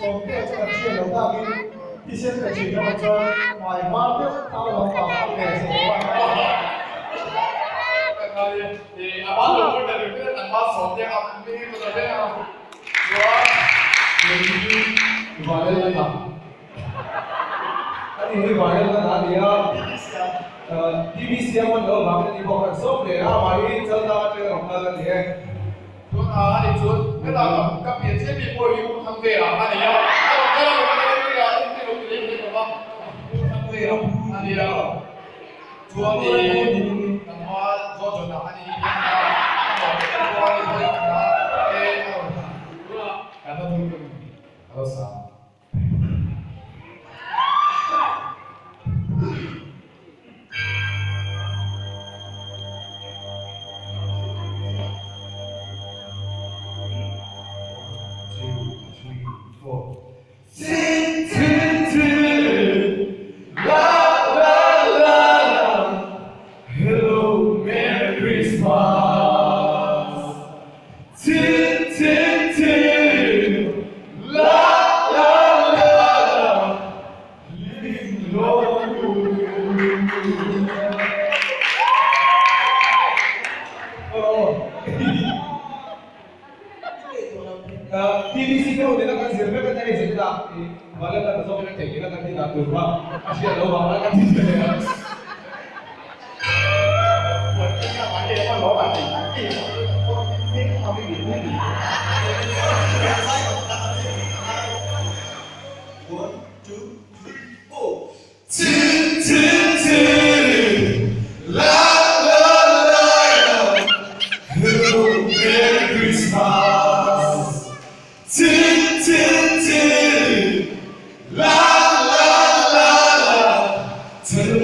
我变成了电流大兵，一些的群他们说买花票到龙宝宝给什么办法？thì abang lupa dari itu tanpa soalnya apa ini itu saja soal你玩的那那你会玩的哪里啊？DBC 我们都玩的地方，所以啊，玩的真的这种的你。Tuan ah, ni tuan, kita kap biasa ni boleh ikut sampai lah, ada ya. Kalau kita ni ya, ini lo pilih ni apa? Sampai ya, ada ya. Tuan ni, tanpa tuan tuan ada ni. Tuan ni boleh kita, tuan, kata tuan, kalau sah. DBC ko nila kan sirve ka tayo sila. Wala na so ka tayo na kan dito ba. Kasi ano ba wala kan dito ya. Wala ka mali apa lo ba ni. Ni kami ni. 1 2 3 4 La la la Hello Merry Christmas La la la la Tell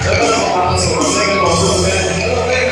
这个是我们的首先跟我们这边